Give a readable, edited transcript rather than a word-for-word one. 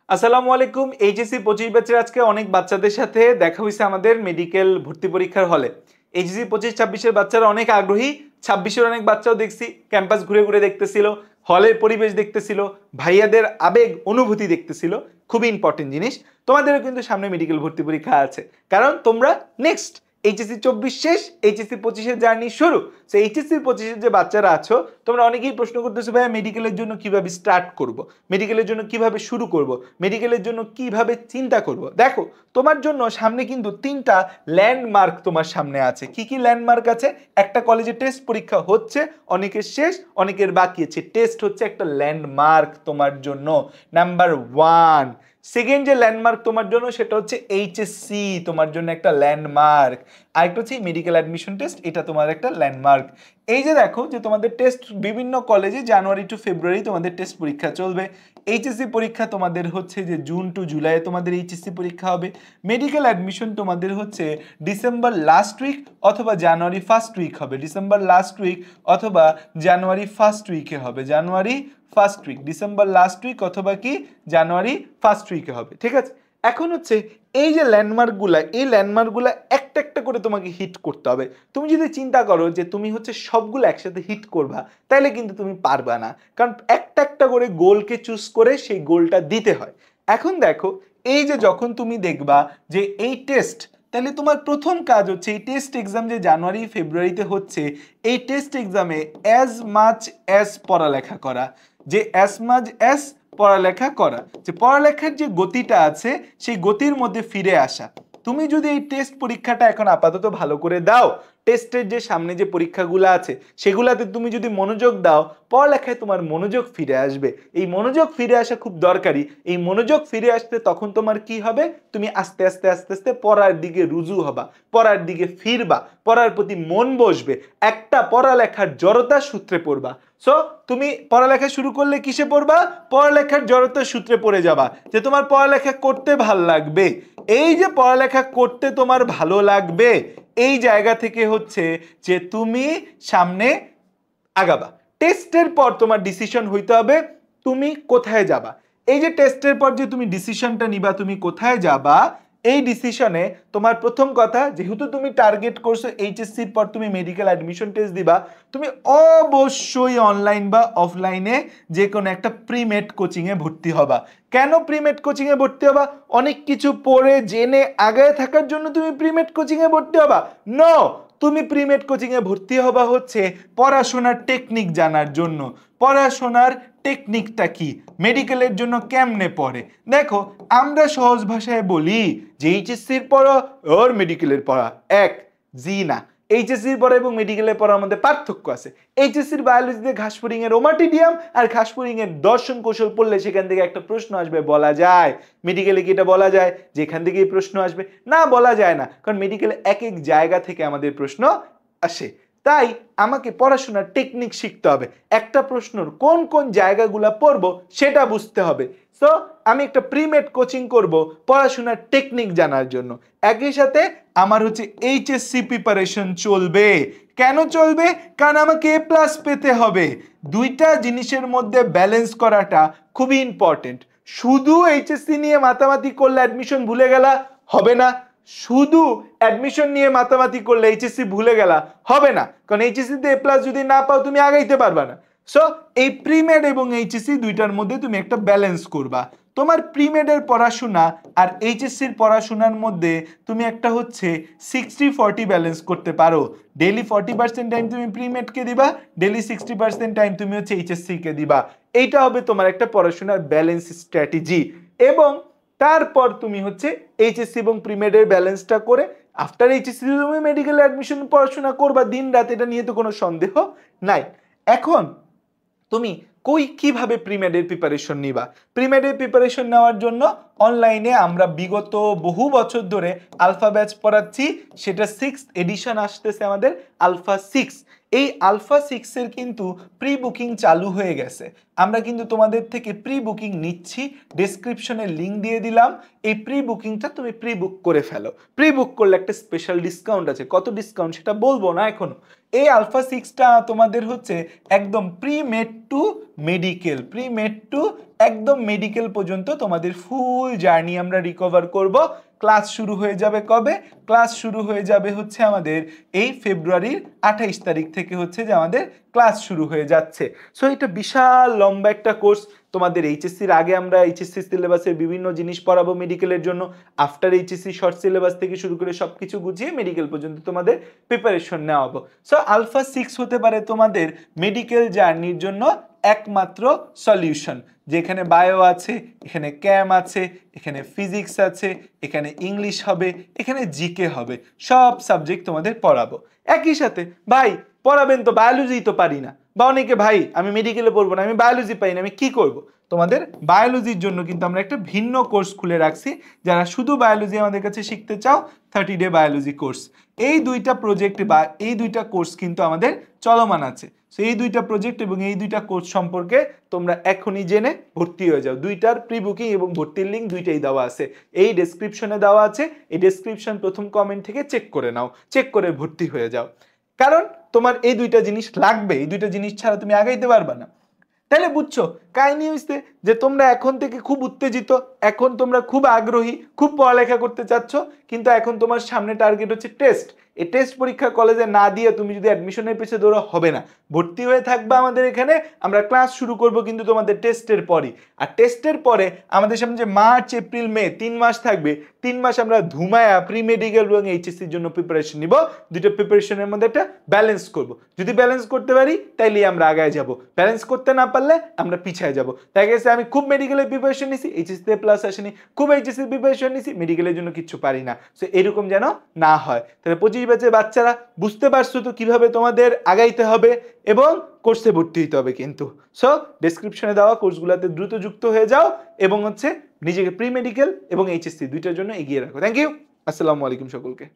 আসসালামু আলাইকুম। এইচএসসি 25 ব্যাচের আজকে অনেক বাচ্চাদের সাথে দেখা হয়েছে আমাদের মেডিকেল ভর্তি পরীক্ষার হলে। এইচএসসি 25-26 এর বাচ্চারা অনেক আগ্রহী। 26 এর অনেক বাচ্চাও দেখছি ক্যাম্পাস ঘুরে ঘুরে দেখতেছিল, হলের পরিবেশ দেখতেছিল, ভাইয়াদের আবেগ অনুভূতি দেখতেছিল। খুবই ইম্পর্টেন্ট জিনিস। তোমাদেরও কিন্তু সামনে মেডিকেল ভর্তি পরীক্ষা আছে, কারণ তোমরা নেক্সট এইচএসসি 24 শেষ, এইচএসসি 25 জার্নি শুরু। সো এইচএসসি 25 যে বাচ্চারা আছো, তোমরা অনেকেই প্রশ্ন করতেছো ভাইয়া মেডিকেলের জন্য কিভাবে স্টার্ট করব, মেডিকেলের জন্য কিভাবে শুরু করব, মেডিকেলের জন্য কিভাবে চিন্তা করব। দেখো, তোমার জন্য সামনে কিন্তু 3টা ল্যান্ডমার্ক তোমার সামনে আছে। কি কি ল্যান্ডমার্ক আছে? একটা কলেজে টেস্ট পরীক্ষা হচ্ছে, অনেকের শেষ, অনেকের বাকি আছে। টেস্ট হচ্ছে একটা ল্যান্ডমার্ক তোমার জন্য, নাম্বার 1। সেকেন্ড যে ল্যান্ডমার্ক তোমার জন্য সেটা হচ্ছে এইচএসসি, তোমার জন্য একটা ল্যান্ডমার্ক। আরেকটা হচ্ছে মেডিকেল অ্যাডমিশন টেস্ট, এটা তোমার একটা ল্যান্ডমার্ক। এই যে দেখো যে তোমাদের টেস্ট বিভিন্ন কলেজে জানুয়ারি টু ফেব্রুয়ারি তোমাদের টেস্ট পরীক্ষা চলবে। এইচএসসি পরীক্ষা তোমাদের হচ্ছে যে জুন টু জুলাই তোমাদের এইচএসসি পরীক্ষা হবে। মেডিকেল অ্যাডমিশন তোমাদের হচ্ছে ডিসেম্বর লাস্ট উইক অথবা জানুয়ারি ফার্স্ট উইক হবে। ডিসেম্বর লাস্ট উইক অথবা জানুয়ারি ফার্স্ট উইকে হবে। January first week, December last week অথবা কি জানুয়ারি ফার্স্ট উইকে হবে। ঠিক আছে, এখন হচ্ছে এই যে ল্যান্ডমার্কগুলা, এই ল্যান্ডমার্কগুলা একটা একটা করে তোমাকে হিট করতে হবে। তুমি যদি চিন্তা করো যে তুমি হচ্ছে সবগুলো একসাথে হিট করবা, তাহলে কিন্তু তুমি পারবা না, কারণ একটা একটা করে গোলকে চুজ করে সেই গোলটা দিতে হয়। এখন দেখো, এই যে যখন তুমি দেখবা যে এই টেস্ট, তাহলে তোমার প্রথম কাজ হচ্ছে এই টেস্ট এক্সাম যে জানুয়ারি ফেব্রুয়ারিতে হচ্ছে, এই টেস্ট এক্সামে অ্যাজ মাচ অ্যাজ পড়ালেখা করা, যে অ্যাজ মাচ অ্যাজ পড়ালেখা করা, যে পড়ালেখার যে গতিটা আছে সেই গতির মধ্যে ফিরে আসা। তুমি যদি এই টেস্ট পরীক্ষাটা এখন আপাতত ভালো করে দাও, টেস্টের যে সামনে যে পরীক্ষাগুলো আছে সেগুলাতে তুমি যদি মনোযোগ দাও, পড়ালেখায় তোমার মনোযোগ ফিরে আসবে। এই মনোযোগ ফিরে আসা খুব দরকারি। এই মনোযোগ ফিরে আসতে তখন তোমার কি হবে? তুমি আস্তে আস্তে আস্তে আস্তে পড়ার দিকে রুজু হবা, পড়ার দিকে ফিরবা, পড়ার প্রতি মন বসবে, একটা পড়ালেখার জড়তা সূত্রে পড়বা। সো তুমি পড়ালেখা শুরু করলে কিসে পড়বা? পড়ালেখার জড়তার সূত্রে পড়ে যাবা, যে তোমার পড়ালেখা করতে ভাল লাগবে। এই যে পড়ালেখা করতে তোমার ভালো লাগবে, এই জায়গা থেকে হচ্ছে যে তুমি সামনে আগাবা। টেস্টের পর তোমার ডিসিশন হইতে হবে তুমি কোথায় যাবা। এই যে টেস্টের পর যে তুমি ডিসিশনটা নিবা তুমি কোথায় যাবা, এই ডিসিশনে তোমার প্রথম কথা, যেহেতু তুমি টার্গেট করছো এইচএসসির পর তুমি মেডিকেল অ্যাডমিশন টেস্ট দিবা, তুমি অবশ্যই অনলাইন বা অফলাইনে যে কোনো একটা প্রিমেড কোচিংয়ে ভর্তি হবা। কেন প্রিমেড কোচিংয়ে ভর্তি হবা? অনেক কিছু পড়ে জেনে আগায় থাকার জন্য তুমি প্রিমেড কোচিংয়ে ভর্তি হবা? নো, তুমি প্রিমেড কোচিংয়ে ভর্তি হবা হচ্ছে পড়াশোনার টেকনিক জানার জন্য। পড়াশোনার টেকনিকটা কি, মেডিকেলের জন্য কেমনে পড়ে। দেখো, আমরা সহজ ভাষায় বলি যে এইচএসসির পড়া আর মেডিকেলের পড়া এক। জি না, এইচএসসির পড়া এবং মেডিকেলের পড়ার মধ্যে পার্থক্য আছে। এইচএসসির বায়োলজিতে ঘাসফড়িং এর ওমাটিডিয়াম আর ঘাসফড়িং এর দর্শন কৌশল পড়লে সেখান থেকে একটা প্রশ্ন আসবে, বলা যায়। মেডিকেলে কি এটা বলা যায় যে এখান থেকেই প্রশ্ন আসবে? না, বলা যায় না, কারণ মেডিকেলে এক এক জায়গা থেকে আমাদের প্রশ্ন আসে। তাই আমাকে পড়াশোনার টেকনিক শিখতে হবে, একটা প্রশ্নর কোন কোন জায়গাগুলো পড়বো সেটা বুঝতে হবে। সো আমি একটা প্রিমেড কোচিং করব পড়াশোনার টেকনিক জানার জন্য। একই সাথে আমার হচ্ছে এইচএসসি প্রিপারেশন চলবে। কেন চলবে? কারণ আমাকে এ প্লাস পেতে হবে। দুইটা জিনিসের মধ্যে ব্যালেন্স করাটা খুবই ইম্পর্টেন্ট। শুধু এইচএসসি নিয়ে মাতামাতি করলে অ্যাডমিশন ভুলে গেলা হবে না, শুধু অ্যাডমিশন নিয়ে মাতামাতি করলে এইচএসসি ভুলে গেলা হবে না, কারণ এইচএসসিতে এ প্লাস যদি না পাও তুমি আগাইতে পারবা না। সো এই প্রিমেড এবং এইচএসসি দুইটার মধ্যে তুমি একটা ব্যালেন্স করবা। তোমার প্রিমেডের পড়াশোনা আর এইচএসসির পড়াশোনার মধ্যে তুমি একটা হচ্ছে 60-40 ব্যালেন্স করতে পারো। ডেইলি 40% টাইম তুমি প্রিমেডকে দিবা, ডেইলি 60% টাইম তুমি হচ্ছে এইচএসসিকে দিবা। এইটা হবে তোমার একটা পড়াশোনার ব্যালেন্স স্ট্র্যাটেজি। এবং তারপর তুমি হচ্ছে এইচএসসি এবং প্রিমেডের ব্যালেন্সটা করে আফটার এইচএসসি তুমি মেডিকেল অ্যাডমিশন পড়াশোনা করবা দিন রাত, এটা নিয়ে তো কোনো সন্দেহ নাই। এখন তুমি কিভাবে প্রিমেডের প্রিপারেশন নিবা? প্রিমেডের প্রিপারেশন নেওয়ার জন্য অনলাইনে আমরা বিগত বহু বছর ধরে আলফা ব্যাচ পড়াচ্ছি, সেটা 6th এডিশন আসতেছে আমাদের আলফা 6। এই আলফা 6 এর কিন্তু প্রি বুকিং চালু হয়ে গেছে। আমরা কিন্তু তোমাদের থেকে প্রি বুকিং নিচ্ছি, ডেসক্রিপশনে লিংক দিয়ে দিলাম। এই প্রি বুকিংটা তুমি প্রি বুক করে ফেলো। প্রি বুক করলে একটা স্পেশাল ডিসকাউন্ট আছে, কত ডিসকাউন্ট সেটা বলবো না এখনো। এই আলফা 6টা তোমাদের হচ্ছে একদম pre made to medical, pre made to একদম মেডিকেল পর্যন্ত তোমাদের ফুল জার্নি আমরা রিকভার করব। ক্লাস শুরু হয়ে যাবে কবে? ক্লাস শুরু হয়ে যাবে হচ্ছে আমাদের এই ফেব্রুয়ারির 28 তারিখ থেকে হচ্ছে যে আমাদের ক্লাস শুরু হয়ে যাচ্ছে। সো এটা বিশাল লম্বা একটা কোর্স। তোমাদের এইচএসসির আগে আমরা এইচএসসি সিলেবাসের বিভিন্ন জিনিস পড়াবো মেডিকেলের জন্য। আফটার এইচএসসি শর্ট সিলেবাস থেকে শুরু করে সবকিছু গুছিয়ে মেডিকেল পর্যন্ত তোমাদের প্রিপারেশন নেওয়া হবে। সো আলফা 6 হতে পারে তোমাদের মেডিকেল জার্নির জন্য একমাত্র সলিউশন। যেখানে বায়ো আছে, এখানে ক্যাম আছে, এখানে ফিজিক্স আছে, এখানে ইংলিশ হবে, এখানে জিকে হবে, সব সাবজেক্ট তোমাদের পড়াবো একই সাথে। ভাই পড়াবেন তো, বায়োলজি তো পারি না, বা অনেকে ভাই আমি মেডিকেলে পড়বো না, আমি বায়োলজি পাই না, আমি কি করব? তোমাদের বায়োলজির জন্য কিন্তু আমরা একটা ভিন্ন কোর্স খুলে রাখছি। যারা শুধু বায়োলজি আমাদের কাছে শিখতে চাও, 30 ডে বায়োলজি কোর্স। এই দুইটা প্রজেক্ট বা এই দুইটা কোর্স কিন্তু আমাদের চলমান আছে। সো এই দুইটা প্রজেক্ট এবং এই দুইটা কোর্স সম্পর্কে তোমরা এখনই জেনে ভর্তি হয়ে যাও। দুইটার প্রি বুকিং এবং ভর্তির লিঙ্ক দুইটাই দেওয়া আছে, এই ডেসক্রিপশনে দেওয়া আছে। এই ডেসক্রিপশন প্রথম কমেন্ট থেকে চেক করে নাও, চেক করে ভর্তি হয়ে যাও। কারণ তোমার এই দুইটা জিনিস লাগবে, এই দুইটা জিনিস ছাড়া তুমি আগাইতে পারবে না। তাহলে বুঝছো কাহিনী হইছে যে তোমরা এখন থেকে খুব উত্তেজিত, এখন তোমরা খুব আগ্রহী, খুব পড়ালেখা করতে চাচ্ছ, কিন্তু এখন তোমার সামনে টার্গেট হচ্ছে টেস্ট। এই টেস্ট পরীক্ষা কলেজে না দিয়ে তুমি যদি অ্যাডমিশনের পিছিয়ে দৌড়ো হবে না। ভর্তি হয়ে থাকবে আমাদের এখানে, আমরা ক্লাস শুরু করব কিন্তু তোমাদের টেস্টের পরই। আর টেস্টের পরে আমাদের সামনে যে মার্চ এপ্রিল মে 3 মাস থাকবে, 3 মাস আমরা ধুমায়া প্রি মেডিকেল এবং এইচএসসির জন্য প্রিপারেশন নিব। দুটো প্রিপারেশনের মধ্যে একটা ব্যালেন্স করব। যদি ব্যালেন্স করতে পারি তাইলেই আমরা আগায় যাব, ব্যালেন্স করতে না পারলে আমরা পিছিয়ে যাব। তাই গেছে আমি খুব মেডিকেলের প্রিপারেশন নিছি, এইচএসসি প্লাস আসেনি, খুব এইচএসসি প্রিপারেশন নিছি, মেডিকেলের জন্য কিছু পারি না। সো এরকম যেন না হয়। তাহলে 25 ব্যাচের বাচ্চারা বুঝতে পারছো তো কিভাবে তোমাদের আগাইতে হবে এবং কোর্সে ভর্তি হতে হবে কিন্তু। সো ডেসক্রিপশনে দেওয়া কোর্সগুলোতে দ্রুত যুক্ত হয়ে যাও এবং হচ্ছে নিজেকে প্রি মেডিকেল এবং এইচএসসি দুইটার জন্য এগিয়ে রাখো। থ্যাংক ইউ, আসসালামু আলাইকুম সকলকে।